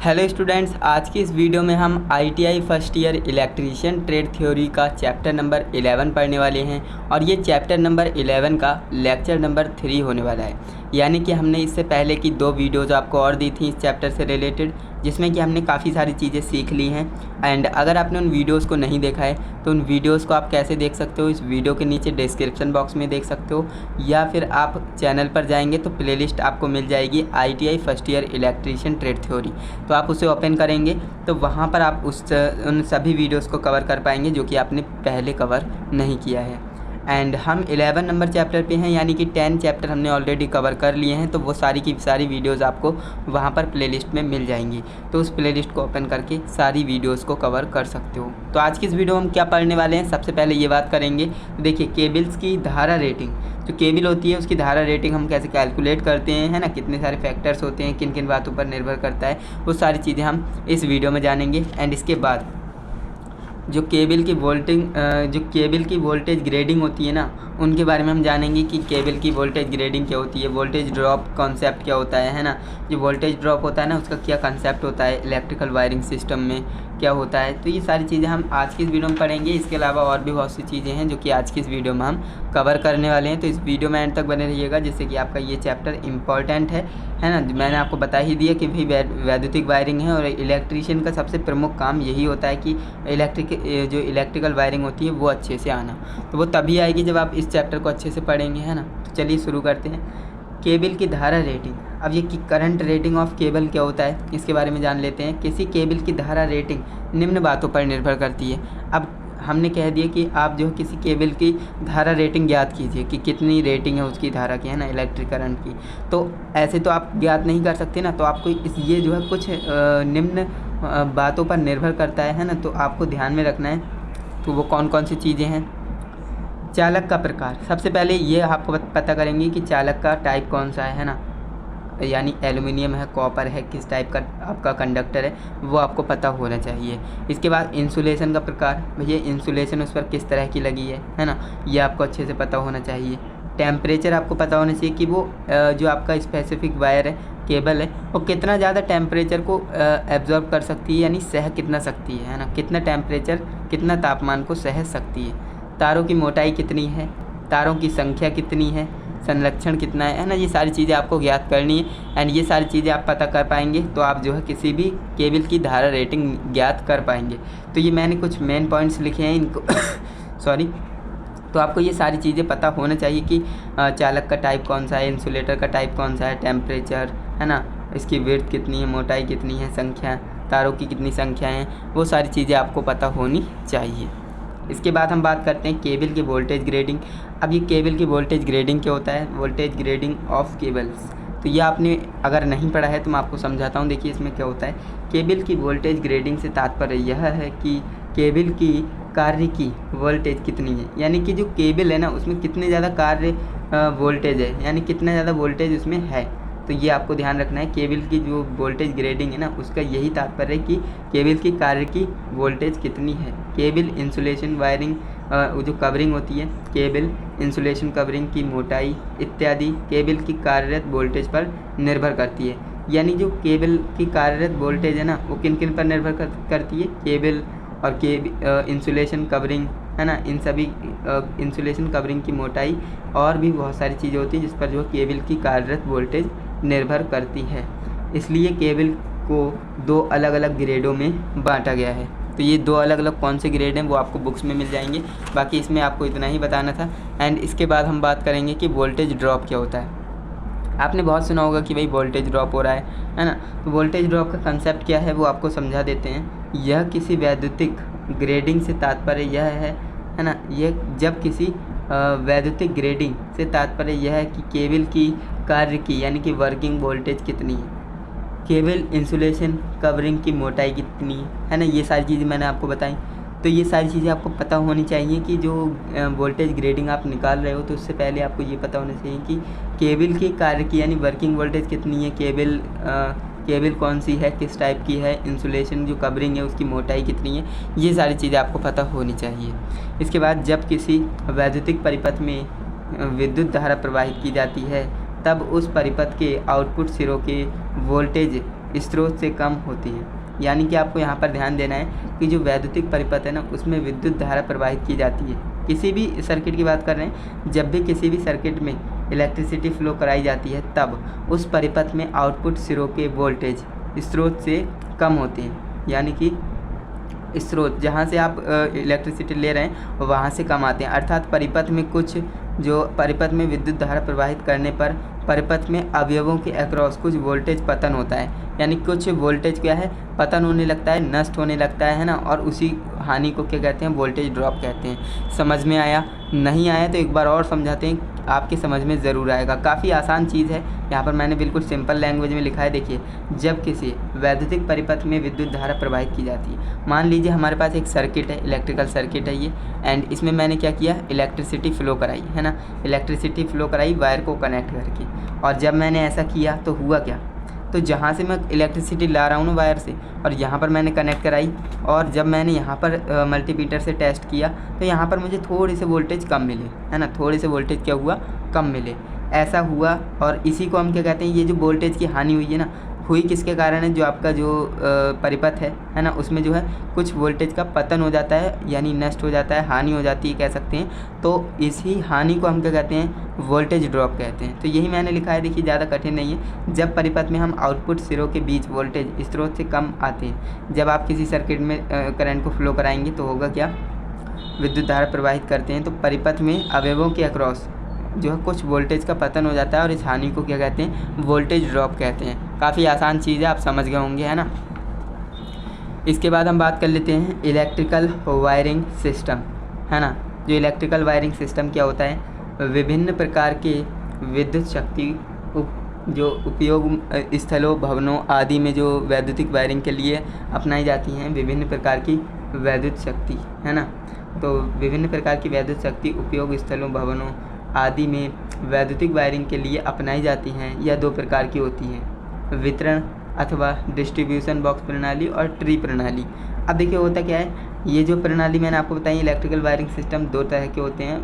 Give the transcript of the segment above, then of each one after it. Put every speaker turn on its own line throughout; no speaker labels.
Hello students, आज की इस वीडियो में हम ITI first year electrician trade theory का चैप्टर नंबर 11 पढ़ने वाले हैं और ये चैप्टर नंबर 11 का लेक्चर नंबर 3 होने वाला है। यानी कि हमने इससे पहले की 2 वीडियोज़ आपको और दी थी इस चैप्टर से रिलेटेड, जिसमें कि हमने काफ़ी सारी चीज़ें सीख ली हैं। एंड अगर आपने उन वीडियोज़ को नहीं देखा है तो उन वीडियोज़ को आप कैसे देख सकते हो, इस वीडियो के नीचे डिस्क्रिप्शन बॉक्स में देख सकते हो, या फिर आप चैनल पर जाएंगे तो प्लेलिस्ट आपको मिल जाएगी ITI first year electrician trade theory. तो आप उसे ओपन करेंगे तो वहाँ पर आप उन सभी वीडियोज़ को कवर कर पाएंगे जो कि आपने पहले कवर नहीं किया है। एंड हम 11 नंबर चैप्टर पे हैं, यानी कि 10 चैप्टर हमने ऑलरेडी कवर कर लिए हैं, तो वो सारी की सारी वीडियोस आपको वहाँ पर प्लेलिस्ट में मिल जाएंगी। तो उस प्लेलिस्ट को ओपन करके सारी वीडियोस को कवर कर सकते हो। तो आज की इस वीडियो में हम क्या पढ़ने वाले हैं, सबसे पहले ये बात करेंगे। देखिए, केबल्स की धारा रेटिंग, जो केबल होती है उसकी धारा रेटिंग हम कैसे कैलकुलेट करते हैं, है ना, कितने सारे फैक्टर्स होते हैं, किन किन बातों पर निर्भर करता है, वो सारी चीज़ें हम इस वीडियो में जानेंगे। एंड इसके बाद जो केबल की वोल्टेज ग्रेडिंग होती है ना, उनके बारे में हम जानेंगे कि केबल की वोल्टेज ग्रेडिंग क्या होती है, वोल्टेज ड्रॉप कॉन्सेप्ट क्या होता है ना, जो वोल्टेज ड्रॉप होता है ना उसका क्या कॉन्सेप्ट होता है, इलेक्ट्रिकल वायरिंग सिस्टम में क्या होता है। तो ये सारी चीज़ें हम आज की इस वीडियो में पढ़ेंगे। इसके अलावा और भी बहुत सी चीज़ें हैं जो कि आज की इस वीडियो में हम कवर करने वाले हैं। तो इस वीडियो में एंड तक बने रहिएगा, जिससे कि आपका ये चैप्टर इंपॉर्टेंट है ना। मैंने आपको बता ही दिया कि भाई वैद्युतिक वायरिंग है और इलेक्ट्रीशियन का सबसे प्रमुख काम यही होता है कि इलेक्ट्रिकल वायरिंग होती है वो अच्छे से आना। तो वो तभी आएगी जब आप इस चैप्टर को अच्छे से पढ़ेंगे, है ना। तो चलिए शुरू करते हैं। केबल की धारा रेटिंग। अब ये कि करंट रेटिंग ऑफ केबल क्या होता है, इसके बारे में जान लेते हैं। किसी केबल की धारा रेटिंग निम्न बातों पर निर्भर करती है। अब हमने कह दिया कि आप जो किसी केबल की धारा रेटिंग ज्ञात कीजिए कि कितनी रेटिंग है उसकी धारा की, है ना, इलेक्ट्रिक करंट की। तो ऐसे तो आप ज्ञात नहीं कर सकते ना, तो आपको ये जो है कुछ निम्न बातों पर निर्भर करता है ना, तो आपको ध्यान में रखना है। तो वो कौन कौन सी चीज़ें हैं। चालक का प्रकार, सबसे पहले ये आपको पता करेंगे कि चालक का टाइप कौन सा है ना, यानी एल्युमिनियम है, कॉपर है, किस टाइप का आपका कंडक्टर है वो आपको पता होना चाहिए। इसके बाद इंसुलेशन का प्रकार, भैया इंसुलेशन उस पर किस तरह की लगी है ना, ये आपको अच्छे से पता होना चाहिए। टेम्परेचर आपको पता होना चाहिए कि वो जो आपका स्पेसिफिक वायर है, केबल है, वो कितना ज़्यादा टेम्परेचर को एब्जॉर्ब कर सकती है, यानी सह कितना सकती है ना, कितना टेम्परेचर, कितना तापमान को सह सकती है। तारों की मोटाई कितनी है, तारों की संख्या कितनी है, संरक्षण कितना है ना, ये सारी चीज़ें आपको ज्ञात करनी है। एंड ये सारी चीज़ें आप पता कर पाएंगे तो आप जो है किसी भी केबल की धारा रेटिंग ज्ञात कर पाएंगे। तो ये मैंने कुछ मेन पॉइंट्स लिखे हैं इनको सॉरी। तो आपको ये सारी चीज़ें पता होना चाहिए कि चालक का टाइप कौन सा है, इंसुलेटर का टाइप कौन सा है, टेम्परेचर, है ना, इसकी विड्थ कितनी है, मोटाई कितनी है, संख्या, तारों की कितनी संख्या है, वो सारी चीज़ें आपको पता होनी चाहिए। इसके बाद हम बात करते हैं केबल की वोल्टेज ग्रेडिंग। अब ये केबल की वोल्टेज ग्रेडिंग क्या होता है, वोल्टेज ग्रेडिंग ऑफ केबल्स। तो ये आपने अगर नहीं पढ़ा है तो मैं आपको समझाता हूँ। देखिए इसमें क्या होता है। केबल की वोल्टेज ग्रेडिंग से तात्पर्य यह है कि केबल की कार्य की वोल्टेज कितनी है, यानी कि जो केबल है ना उसमें कितने ज़्यादा कार्य वोल्टेज है, यानी कितना ज़्यादा वोल्टेज उसमें है। तो ये आपको ध्यान रखना है। केबल की जो वोल्टेज ग्रेडिंग है ना उसका यही तात्पर्य है कि केबल की कार्य की वोल्टेज कितनी है। केबल इंसुलेशन वायरिंग जो कवरिंग होती है, केबल इंसुलेशन कवरिंग की मोटाई इत्यादि केबल की कार्यरत वोल्टेज पर निर्भर करती है। यानी जो केबल की कार्यरत वोल्टेज है ना वो किन किन पर निर्भर करती है, केबल और इंसुलेशन कवरिंग, है ना, इन सभी इंसुलेशन कवरिंग की मोटाई और भी बहुत सारी चीज़ें होती हैं जिस पर जो केबल की कार्यरत वोल्टेज निर्भर करती है। इसलिए केबल को 2 अलग अलग ग्रेडों में बांटा गया है। तो ये 2 अलग अलग कौन से ग्रेड हैं वो आपको बुक्स में मिल जाएंगे। बाकी इसमें आपको इतना ही बताना था। एंड इसके बाद हम बात करेंगे कि वोल्टेज ड्रॉप क्या होता है। आपने बहुत सुना होगा कि भाई वोल्टेज ड्रॉप हो रहा है ना। तो वोल्टेज ड्रॉप का कंसेप्ट क्या है वो आपको समझा देते हैं। यह किसी वैद्युतिक ग्रेडिंग से तात्पर्य यह है ना, यह जब किसी वैद्युतिक ग्रेडिंग से तात्पर्य यह है कि केबल की कार्य की, यानी कि वर्किंग वोल्टेज कितनी है, केबल इंसुलेशन कवरिंग की मोटाई कितनी है ना, ये सारी चीज़ें मैंने आपको बताई। तो ये सारी चीज़ें आपको पता होनी चाहिए कि जो वोल्टेज ग्रेडिंग आप निकाल रहे हो तो उससे पहले आपको ये पता होना चाहिए कि केबल की कार्य की, यानी वर्किंग वोल्टेज कितनी है, केबल कौन सी है, किस टाइप की है, इंसुलेशन जो कवरिंग है उसकी मोटाई कितनी है, ये सारी चीज़ें आपको पता होनी चाहिए। इसके बाद जब किसी वैद्युतिक परिपथ में विद्युत धारा प्रवाहित की जाती है तब उस परिपथ के आउटपुट सिरों के वोल्टेज स्रोत से कम होती है। यानी कि आपको यहाँ पर ध्यान देना है कि जो वैद्युतिक परिपथ है ना, उसमें विद्युत धारा प्रवाहित की जाती है। किसी भी सर्किट की बात कर रहे हैं, जब भी किसी भी सर्किट में इलेक्ट्रिसिटी फ्लो कराई जाती है तब उस परिपथ में आउटपुट सिरों के वोल्टेज स्रोत से कम होते हैं। यानी कि स्रोत जहाँ से आप इलेक्ट्रिसिटी ले रहे हैं वहाँ से कम आते हैं। अर्थात परिपथ में कुछ जो परिपथ में विद्युत धारा प्रवाहित करने पर परिपथ में अवयवों के अक्रॉस कुछ वोल्टेज पतन होता है। यानी कुछ वोल्टेज क्या है, पतन होने लगता है, नष्ट होने लगता है ना, और उसी हानि को क्या कहते हैं, वोल्टेज ड्रॉप कहते हैं। समझ में आया? नहीं आया तो एक बार और समझाते हैं, आपके समझ में ज़रूर आएगा। काफ़ी आसान चीज़ है, यहाँ पर मैंने बिल्कुल सिंपल लैंग्वेज में लिखा है। देखिए, जब किसी वैद्युतिक परिपथ में विद्युत धारा प्रवाहित की जाती है, मान लीजिए हमारे पास एक सर्किट है, इलेक्ट्रिकल सर्किट है ये, एंड इसमें मैंने क्या किया, इलेक्ट्रिसिटी फ्लो कराई है ना, इलेक्ट्रिसिटी फ्लो कराई वायर को कनेक्ट करके। और जब मैंने ऐसा किया तो हुआ क्या, तो जहाँ से मैं इलेक्ट्रिसिटी ला रहा हूँ ना वायर से, और यहाँ पर मैंने कनेक्ट कराई, और जब मैंने यहाँ पर मल्टीमीटर से टेस्ट किया तो यहाँ पर मुझे थोड़े से वोल्टेज कम मिले, है ना, थोड़े से वोल्टेज क्या हुआ, कम मिले। ऐसा हुआ, और इसी को हम क्या कहते हैं, ये जो वोल्टेज की हानि हुई है ना, हुई किसके कारण है, जो आपका जो परिपथ है ना, उसमें जो है कुछ वोल्टेज का पतन हो जाता है, यानी नष्ट हो जाता है, हानि हो जाती है कह सकते हैं। तो इसी हानि को हम क्या कहते हैं, वोल्टेज ड्रॉप कहते हैं। तो यही मैंने लिखा है, देखिए ज़्यादा कठिन नहीं है। जब परिपथ में हम आउटपुट सिरों के बीच वोल्टेज स्रोत से कम आते हैं, जब आप किसी सर्किट में करंट को फ्लो कराएंगे तो होगा क्या, विद्युत धारा प्रवाहित करते हैं तो परिपथ में अवयवों के अक्रॉस जो है कुछ वोल्टेज का पतन हो जाता है, और इस हानि को क्या कहते हैं, वोल्टेज ड्रॉप कहते हैं। काफ़ी आसान चीज़ है, आप समझ गए होंगे, है ना। इसके बाद हम बात कर लेते हैं इलेक्ट्रिकल वायरिंग सिस्टम, है ना। जो इलेक्ट्रिकल वायरिंग सिस्टम क्या होता है, विभिन्न प्रकार के विद्युत शक्ति जो उपयोग स्थलों, भवनों आदि में जो वैद्युतिक वायरिंग के लिए अपनाई जाती हैं, विभिन्न प्रकार की वैद्युत शक्ति, है ना। तो विभिन्न प्रकार की वैद्युत शक्ति उपयोग स्थलों, भवनों आदि में वैद्युतिक वायरिंग के लिए अपनाई जाती हैं। यह दो प्रकार की होती हैं, वितरण अथवा डिस्ट्रीब्यूशन बॉक्स प्रणाली और ट्री प्रणाली। अब देखिए होता क्या है, ये जो प्रणाली मैंने आपको बताई इलेक्ट्रिकल वायरिंग सिस्टम दो तरह के होते हैं,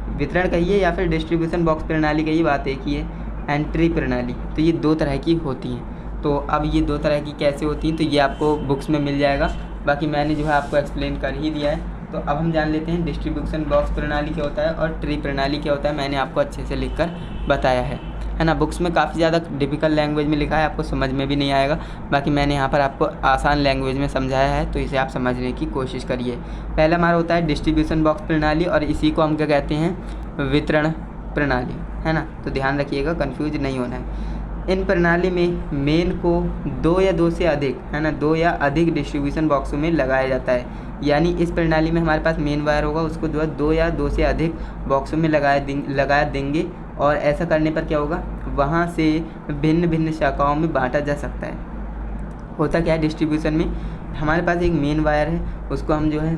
वितरण कहिए या फिर डिस्ट्रीब्यूशन बॉक्स प्रणाली कहिए, बात एक ही है, एंड ट्री प्रणाली। तो ये दो तरह की होती हैं। तो अब ये दो तरह की कैसे होती हैं, तो ये आपको बुक्स में मिल जाएगा, बाकी मैंने जो है आपको एक्सप्लेन कर ही दिया है। तो अब हम जान लेते हैं डिस्ट्रीब्यूशन बॉक्स प्रणाली क्या होता है और ट्री प्रणाली क्या होता है। मैंने आपको अच्छे से लिखकर बताया है ना। बुक्स में काफ़ी ज़्यादा डिफ़िकल्ट लैंग्वेज में लिखा है, आपको समझ में भी नहीं आएगा। बाकी मैंने यहाँ पर आपको आसान लैंग्वेज में समझाया है, तो इसे आप समझने की कोशिश करिए। पहला हमारा होता है डिस्ट्रीब्यूशन बॉक्स प्रणाली, और इसी को हम क्या कहते हैं, वितरण प्रणाली, है ना। तो ध्यान रखिएगा, कन्फ्यूज नहीं होना है। इन प्रणाली में मेन को दो या दो से अधिक, है ना, दो या अधिक डिस्ट्रीब्यूशन बॉक्सों में लगाया जाता है। यानी इस प्रणाली में हमारे पास मेन वायर होगा, उसको जो है दो या दो से अधिक बॉक्सों में लगा देंगे, और ऐसा करने पर क्या होगा, वहाँ से भिन्न भिन्न शाखाओं में बांटा जा सकता है। होता क्या है, डिस्ट्रीब्यूशन में हमारे पास एक मेन वायर है, उसको हम जो है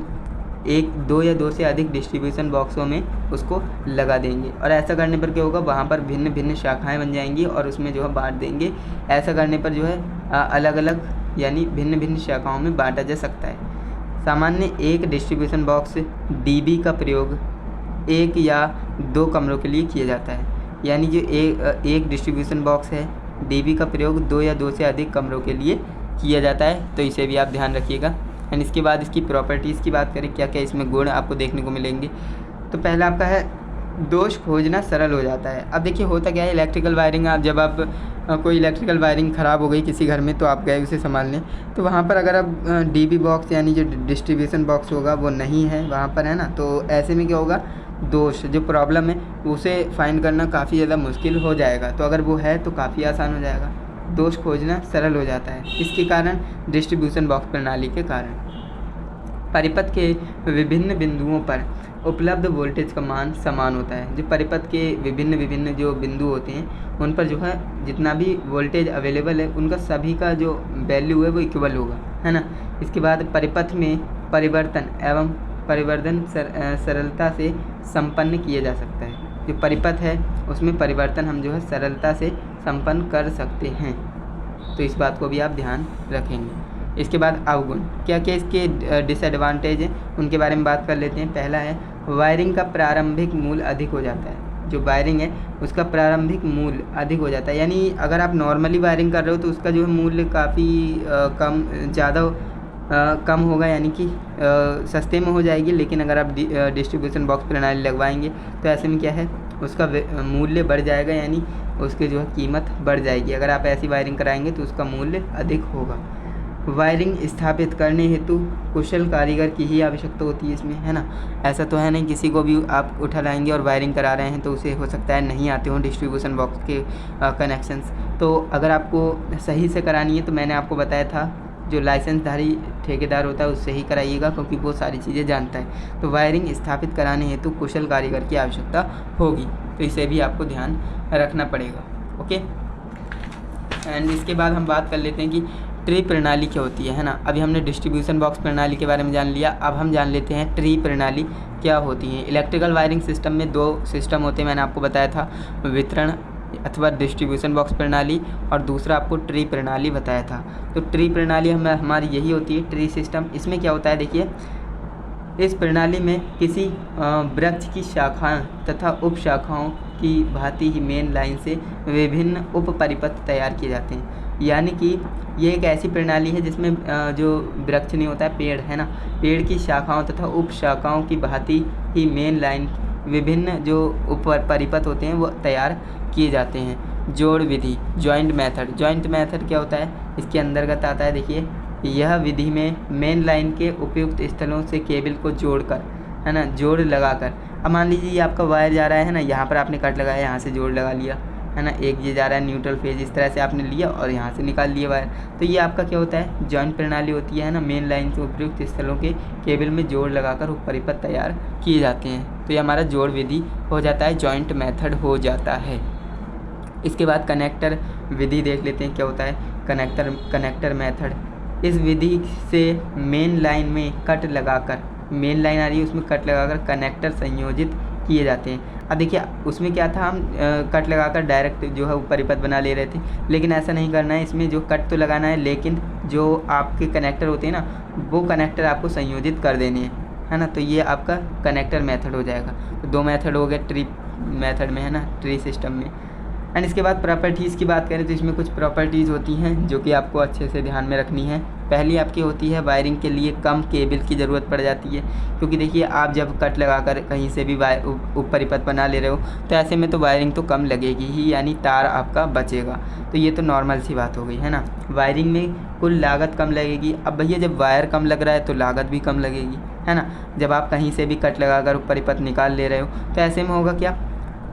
दो या दो से अधिक डिस्ट्रीब्यूशन बॉक्सों में उसको लगा देंगे, और ऐसा करने पर क्या होगा, वहाँ पर भिन्न भिन्न शाखाएं बन जाएंगी और उसमें जो है बांट देंगे। ऐसा करने पर जो है अलग अलग यानी भिन्न भिन्न शाखाओं में बांटा जा सकता है। सामान्य एक डिस्ट्रीब्यूशन बॉक्स डीबी का प्रयोग एक या दो कमरों के लिए किया जाता है। यानी जो एक डिस्ट्रीब्यूशन बॉक्स है, डीबी का प्रयोग दो या दो से अधिक कमरों के लिए किया जाता है, तो इसे भी आप ध्यान रखिएगा। एंड इसके बाद इसकी प्रॉपर्टीज़ की बात करें, क्या क्या इसमें गुण आपको देखने को मिलेंगे। तो पहला आपका है दोष खोजना सरल हो जाता है। अब देखिए होता क्या है, इलेक्ट्रिकल वायरिंग, आप जब आप कोई इलेक्ट्रिकल वायरिंग ख़राब हो गई किसी घर में, तो आप गए उसे संभालने, तो वहाँ पर अगर अब डीबी बॉक्स यानी जो डिस्ट्रीब्यूशन बॉक्स होगा वो नहीं है वहाँ पर, है ना, तो ऐसे में क्या होगा, दोष जो प्रॉब्लम है उसे फाइंड करना काफ़ी ज़्यादा मुश्किल हो जाएगा। तो अगर वो है तो काफ़ी आसान हो जाएगा, दोष खोजना सरल हो जाता है। इसके कारण डिस्ट्रीब्यूशन बॉक्स प्रणाली के कारण परिपथ के विभिन्न बिंदुओं पर उपलब्ध वोल्टेज का मान समान होता है। जो परिपथ के विभिन्न जो बिंदु होते हैं उन पर जो है जितना भी वोल्टेज अवेलेबल है उनका सभी का जो वैल्यू है वो इक्वल होगा, है ना। इसके बाद परिपथ में परिवर्तन एवं परिवर्धन सरलता से संपन्न किया जा सकता है। जो परिपथ है उसमें परिवर्तन हम जो है सरलता से संपन्न कर सकते हैं, तो इस बात को भी आप ध्यान रखेंगे। इसके बाद अवगुण, क्या क्या इसके डिसएडवांटेज हैं उनके बारे में बात कर लेते हैं। पहला है वायरिंग का प्रारंभिक मूल्य अधिक हो जाता है। जो वायरिंग है उसका प्रारंभिक मूल्य अधिक हो जाता है। यानी अगर आप नॉर्मली वायरिंग कर रहे हो तो उसका जो है मूल्य काफ़ी कम होगा, यानी कि सस्ते में हो जाएगी। लेकिन अगर आप डिस्ट्रीब्यूशन बॉक्स प्रणाली लगवाएंगे तो ऐसे में क्या है, उसका मूल्य बढ़ जाएगा, यानी उसकी जो है कीमत बढ़ जाएगी। अगर आप ऐसी वायरिंग कराएंगे तो उसका मूल्य अधिक होगा। वायरिंग स्थापित करने हेतु कुशल कारीगर की ही आवश्यकता होती है इसमें, है ना। ऐसा तो है नहीं किसी को भी आप उठा लाएंगे और वायरिंग करा रहे हैं तो उसे हो सकता है नहीं आते हों डिस्ट्रीब्यूशन बॉक्स के कनेक्शंस। तो अगर आपको सही से करानी है तो मैंने आपको बताया था जो लाइसेंसधारी ठेकेदार होता है उससे ही कराइएगा, क्योंकि वो सारी चीज़ें जानता है। तो वायरिंग स्थापित कराने हेतु कुशल कारीगर की आवश्यकता होगी, तो इसे भी आपको ध्यान रखना पड़ेगा। ओके, एंड इसके बाद हम बात कर लेते हैं कि ट्री प्रणाली क्या होती है ना। अभी हमने डिस्ट्रीब्यूशन बॉक्स प्रणाली के बारे में जान लिया, अब हम जान लेते हैं ट्री प्रणाली क्या होती है। इलेक्ट्रिकल वायरिंग सिस्टम में 2 सिस्टम होते हैं, मैंने आपको बताया था, वितरण अथवा डिस्ट्रीब्यूशन बॉक्स प्रणाली, और दूसरा आपको ट्री प्रणाली बताया था। तो ट्री प्रणाली हमारी यही होती है, ट्री सिस्टम। इसमें क्या होता है, देखिए, इस प्रणाली में किसी वृक्ष की शाखाएं तथा उप शाखाओं की भांति ही मेन लाइन से विभिन्न उप परिपथ तैयार किए जाते हैं। यानी कि ये एक ऐसी प्रणाली है जिसमें जो वृक्ष नहीं होता है, पेड़ है ना, पेड़ की शाखाओं तथा उप शाखाओं की भांति ही मेन लाइन विभिन्न जो उप परिपथ होते हैं वो तैयार किए जाते हैं। जोड़ विधि, जॉइंट मेथड। जॉइंट मेथड क्या होता है, इसके अंतर्गत आता है, देखिए, यह विधि में मेन लाइन के उपयुक्त स्थलों से केबल को जोड़कर, है ना, जोड़ लगाकर। अब मान लीजिए ये आपका वायर जा रहा है ना, यहाँ पर आपने कट लगाया, यहाँ से जोड़ लगा लिया, है ना, एक ये जा रहा है न्यूट्रल फेज, इस तरह से आपने लिया और यहाँ से निकाल लिया वायर। तो ये आपका क्या होता है, जॉइंट प्रणाली होती है ना। मेन लाइन से उपयुक्त स्थलों के केबल में जोड़ लगाकर उप परिपथ तैयार किए जाते हैं। तो ये हमारा जोड़ विधि हो जाता है, जॉइंट मेथड हो जाता है। इसके बाद कनेक्टर विधि देख लेते हैं क्या होता है, कनेक्टर मेथड। इस विधि से मेन लाइन में कट लगाकर, मेन लाइन आ रही है उसमें कट लगाकर कनेक्टर संयोजित किए जाते हैं। अब देखिए उसमें क्या था, हम कट लगाकर डायरेक्ट जो है परिपथ बना ले रहे थे, लेकिन ऐसा नहीं करना है। इसमें जो कट तो लगाना है, लेकिन जो आपके कनेक्टर होते हैं ना, वो कनेक्टर आपको संयोजित कर देने हैं, है ना। तो ये आपका कनेक्टर मेथड हो जाएगा। तो 2 मेथड हो गए ट्री मेथड में, है ना, ट्री सिस्टम में। एंड इसके बाद प्रॉपर्टीज़ की बात करें तो इसमें कुछ प्रॉपर्टीज़ होती हैं जो कि आपको अच्छे से ध्यान में रखनी है। पहली आपकी होती है, वायरिंग के लिए कम केबल की ज़रूरत पड़ जाती है, क्योंकि देखिए आप जब कट लगाकर कहीं से भी उप परिपथ बना ले रहे हो तो ऐसे में तो वायरिंग तो कम लगेगी ही, यानी तार आपका बचेगा। तो ये तो नॉर्मल सी बात हो गई, है ना। वायरिंग में कुल लागत कम लगेगी। अब भैया जब वायर कम लग रहा है तो लागत भी कम लगेगी, है ना। जब आप कहीं से भी कट लगाकर उप परिपथ निकाल ले रहे हो तो ऐसे में होगा क्या,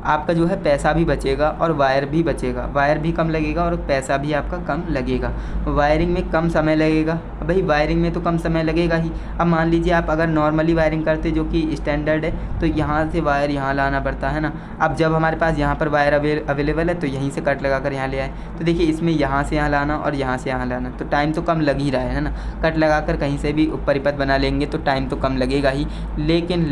आपका जो है पैसा भी बचेगा और वायर भी बचेगा, वायर भी कम लगेगा और पैसा भी आपका कम लगेगा। वायरिंग में कम समय लगेगा। अब भाई वायरिंग में तो कम समय लगेगा ही। अब मान लीजिए आप अगर नॉर्मली वायरिंग करते जो कि स्टैंडर्ड है, तो यहाँ से वायर यहाँ लाना पड़ता है ना। अब जब हमारे पास यहाँ पर वायर अवेलेबल है तो यहीं से कट लगा कर यहाँ ले आए, तो देखिए इसमें यहाँ से यहाँ लाना और यहाँ से यहाँ लाना, तो टाइम तो कम लग ही रहा है ना। कट लगा कर कहीं से भी परिपथ बना लेंगे तो टाइम तो कम लगेगा ही, लेकिन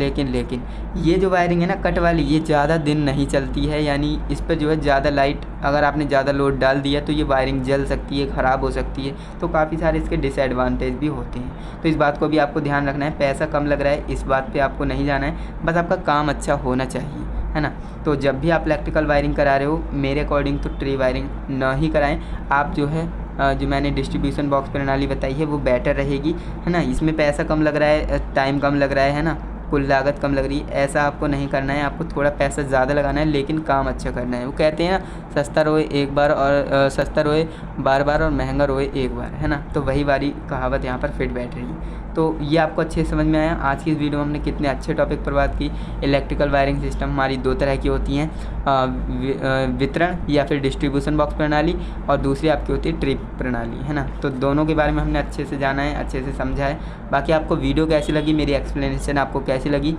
ये जो वायरिंग है ना कट वाली, ये ज़्यादा दिन नहीं चलती है। यानी इस पर जो है ज़्यादा लाइट, अगर आपने ज़्यादा लोड डाल दिया तो ये वायरिंग जल सकती है, ख़राब हो सकती है। तो काफ़ी सारे इसके डिसएडवांटेज भी होते हैं, तो इस बात को भी आपको ध्यान रखना है। पैसा कम लग रहा है, इस बात पे आपको नहीं जाना है, बस आपका काम अच्छा होना चाहिए, है ना। तो जब भी आप इलेक्ट्रिकल वायरिंग करा रहे हो, मेरे अकॉर्डिंग तो ट्री वायरिंग न ही कराएं। आप जो है जो मैंने डिस्ट्रीब्यूशन बॉक्स प्रणाली बताई है वो बेटर रहेगी, है ना। इसमें पैसा कम लग रहा है, टाइम कम लग रहा है ना, कुल लागत कम लग रही है, ऐसा आपको नहीं करना है। आपको थोड़ा पैसा ज़्यादा लगाना है लेकिन काम अच्छा करना है। वो कहते हैं ना, सस्ता रोए एक बार और सस्ता रोए बार बार और महंगा रोए एक बार, है ना। तो वही वाली कहावत यहाँ पर फिट बैठ रही है। तो ये आपको अच्छे से समझ में आया। आज की इस वीडियो में हमने कितने अच्छे टॉपिक पर बात की। इलेक्ट्रिकल वायरिंग सिस्टम हमारी 2 तरह की होती हैं, वितरण या फिर डिस्ट्रीब्यूशन बॉक्स प्रणाली, और दूसरी आपकी होती है ट्री प्रणाली, है ना। तो दोनों के बारे में हमने अच्छे से जाना है, अच्छे से समझा है। बाकी आपको वीडियो कैसी लगी, मेरी एक्सप्लेनेशन आपको कैसी लगी?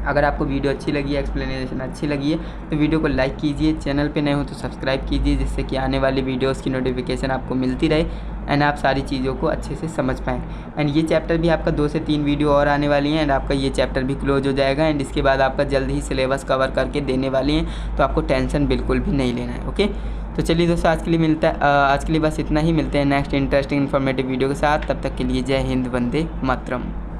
अगर आपको वीडियो अच्छी लगी, एक्सप्लेनेशन अच्छी लगी है तो वीडियो को लाइक कीजिए, चैनल पे नए हो तो सब्सक्राइब कीजिए, जिससे कि आने वाली वीडियोस की नोटिफिकेशन आपको मिलती रहे एंड आप सारी चीज़ों को अच्छे से समझ पाएँ। एंड ये चैप्टर भी आपका 2 से 3 वीडियो और आने वाली हैं एंड आपका ये चैप्टर भी क्लोज हो जाएगा। एंड इसके बाद आपका जल्द ही सिलेबस कवर करके देने वाली हैं, तो आपको टेंशन बिल्कुल भी नहीं लेना है। ओके, तो चलिए दोस्तों, आज के लिए बस इतना ही। मिलते हैं नेक्स्ट इंटरेस्टिंग इन्फॉर्मेटिव वीडियो के साथ। तब तक के लिए जय हिंद, वंदे मातरम।